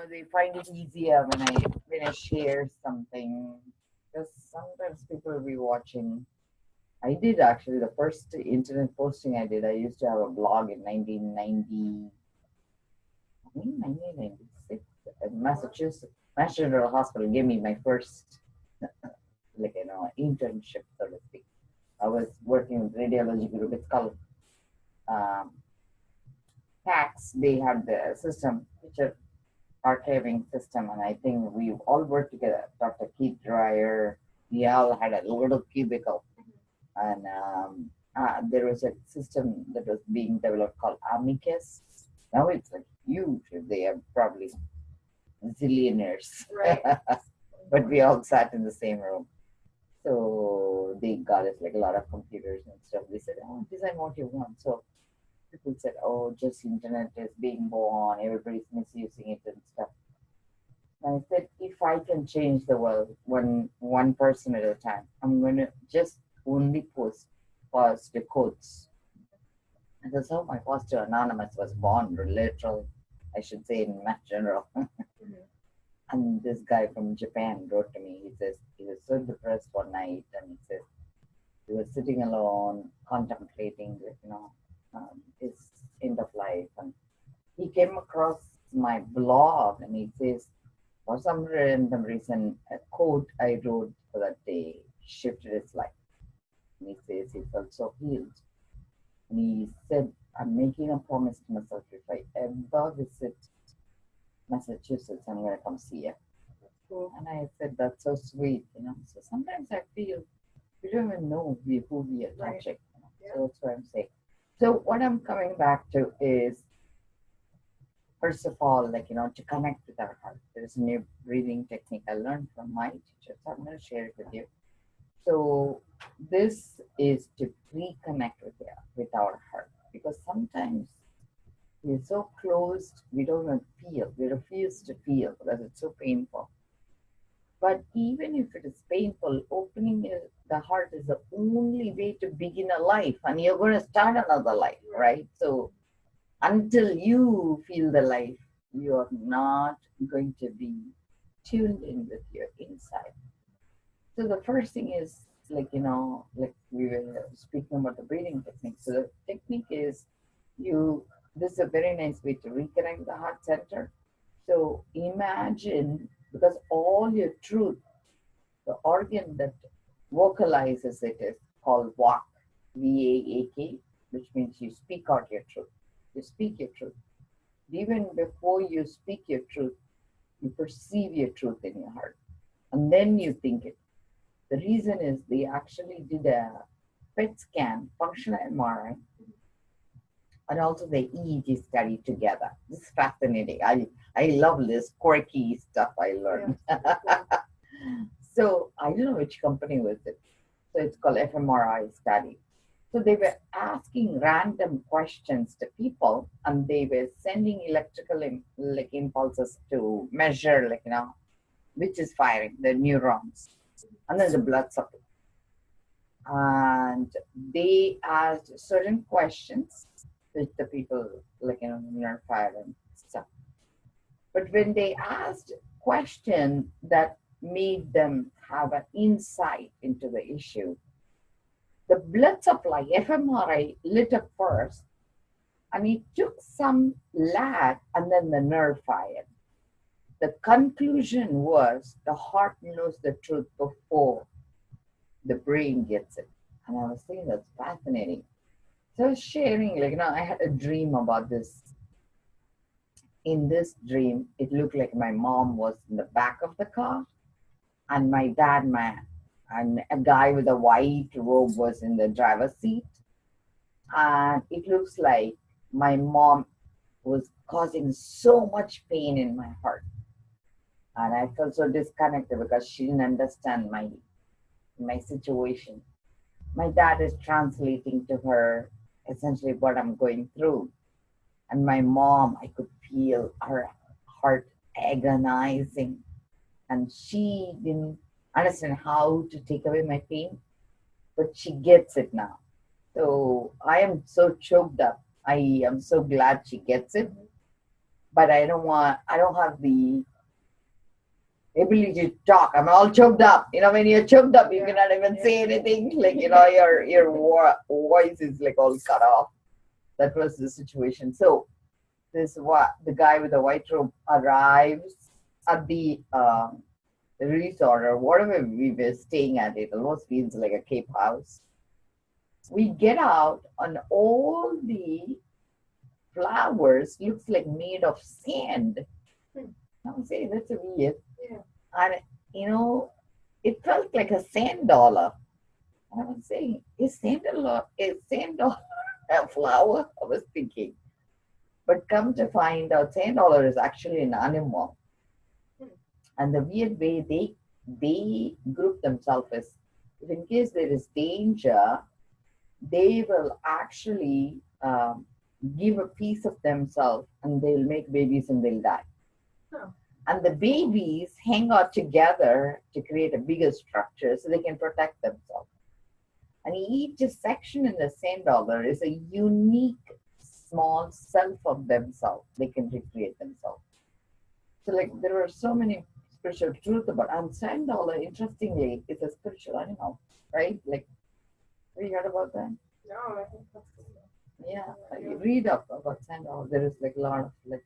they find it easier when I share something, because sometimes people will be watching. I did actually the first internet posting I did. I used to have a blog in 1990, I think 1996, in Massachusetts. Mass General Hospital gave me my first, internship, so to speak. I was working with radiology group. It's called um, PACS. They had the system, picture archiving system, and I think we all worked together. Dr. Keith Dreyer, we all had a little cubicle, and there was a system that was being developed called Amicus. Now it's like huge. They are probably zillionaires, Right. but we all sat in the same room. So they got us like a lot of computers and stuff. They said, "Oh, design what you want." So people said, "Oh, just internet is being born. Everybody's misusing it and stuff." I said, if I can change the world one person at a time, I'm going to just only post the quotes. And that's how my Positive Anonymous was born, literally, I should say, in Mass General. Mhm. And this guy from Japan wrote to me. He says he was so depressed one night, and he says he was sitting alone, contemplating, his end of life, and he came across my blog, and he says, for some random reason, a quote I wrote for that day shifted his life. And he says he felt so healed. And he said, I'm making a promise to myself, if I ever visit Massachusetts, I'm going to come see you. Cool. And I said, that's so sweet. So sometimes I feel we don't even know who we are Right. touching. Yeah. So that's what I'm saying. So what I'm coming back to is, first of all, to connect with our heart. There's a new breathing technique I learned from my teacher, so I'm going to share it with you. So this is to reconnect with our heart, because sometimes we're so closed, we don't even feel. We refuse to feel because it's so painful. But even if it is painful, opening the heart is the only way to begin a life, and you're going to start another life, right? So until you feel the life, you are not going to be tuned in with your inside. So the first thing is, like we were speaking about the breathing technique. So the technique is this is a very nice way to reconnect the heart center. So imagine, because all your truth, the organ that vocalizes it is called VAK, VAAK, which means you speak out your truth. You speak your truth. Even before you speak your truth, you perceive your truth in your heart, and then you think it. The reason is they actually did a PET scan, functional MRI, and also the EEG study together. This is fascinating. I love this quirky stuff I learned. Yeah. So I don't know which company was it. So it's called fMRI study. So they were asking random questions to people, and they were sending electrical impulses to measure, which is firing, the neurons, and then the blood supply. And they asked certain questions which the people, nerve fire and stuff. But when they asked questions that made them have an insight into the issue, the blood supply, fMRI, lit up first, and it took some lag, and then the nerve fired. The conclusion was the heart knows the truth before the brain gets it. And I was thinking that's fascinating. So I was sharing, I had a dream about this. In this dream, it looked like my mom was in the back of the car, and my dad, and a guy with a white robe was in the driver's seat. And it looks like my mom was causing so much pain in my heart. And I felt so disconnected because she didn't understand my situation. My dad is translating to her essentially what I'm going through. And my mom, I could feel her heart agonizing. And she didn't understand how to take away my pain, but she gets it now. So I am so choked up. I am so glad she gets it. but I don't have the ability to talk. I'm all choked up. When you're choked up, you cannot even say anything. Like, your voice is like all cut off. That was the situation. So the guy with the white robe arrives at the resort or whatever we were staying at. It almost feels like a Cape house. We get out and all the flowers looks like made of sand. I would say that's a weird. Yeah. And it felt like a sand dollar. I was saying, is sand dollar a flower? I was thinking. But come to find out, sand dollar is actually an animal. And the weird way they group themselves is, if in case there is danger, they will actually give a piece of themselves and they'll make babies and they'll die. Huh. And the babies hang out together to create a bigger structure so they can protect themselves. And each section in the sand dollar is a unique small self of themselves. They can recreate themselves. So like there are so many spiritual truths about, and sand dollar, interestingly, is a spiritual animal, right? Like, have you heard about that? No, I think that's cool. Yeah, you read up about sand dollar. There is like a lot of like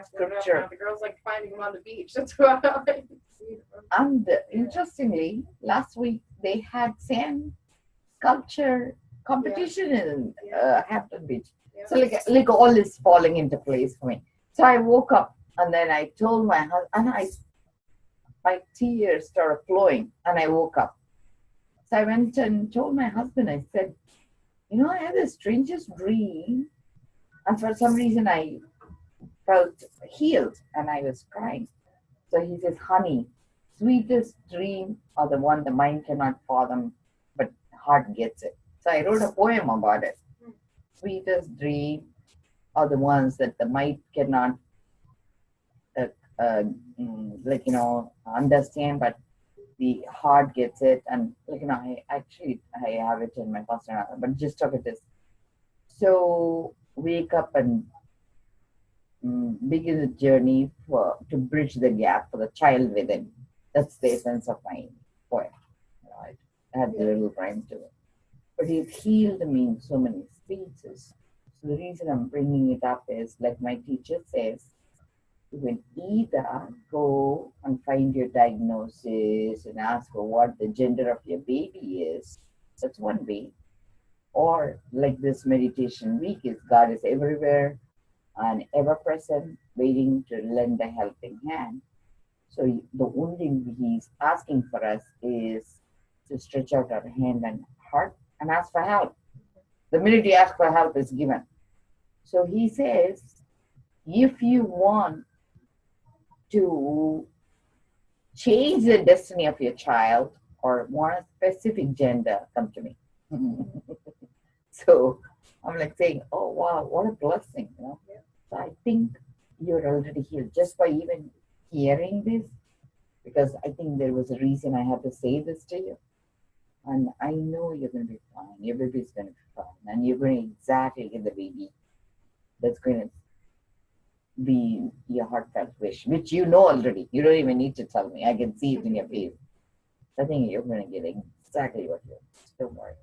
scripture. The girls like finding them on the beach. That's why I like to see them. And interestingly, last week they had sand sculpture competition in Hampton Beach. Yeah. So like all is falling into place for me. So I woke up and then I told my husband, and my tears started flowing, and I woke up. So I went and told my husband, I said, I had the strangest dream, and for some reason I felt healed and I was crying. So he says, honey, sweetest dream are the one the mind cannot fathom, but heart gets it. So I wrote a poem about it. Sweetest dream are the ones that the mind cannot understand, but the heart gets it. And I have it in my personal, but just talk it is. So wake up and begin a journey to bridge the gap for the child within. That's the essence of my poem. I had the little rhyme to it. But he's healed me in so many spaces. So the reason I'm bringing it up is, like my teacher says, you can either go and find your diagnosis and ask for what the gender of your baby is. That's one way. Or like this meditation week is, God is everywhere and ever present, waiting to lend a helping hand. So the only thing he's asking for us is to stretch out our hand and heart and ask for help. The minute you ask for help, is given. So he says, if you want to change the destiny of your child or want a specific gender, come to me. So I'm like saying, oh wow, what a blessing, So I think you're already healed just by even hearing this, because I think there was a reason I had to say this to you. And I know you're going to be fine. Your baby's going to be fine. And you're going to exactly get the baby that's going to be your heartfelt wish, which you know already. You don't even need to tell me. I can see it in your face. I think you're going to get exactly what you want. Don't worry.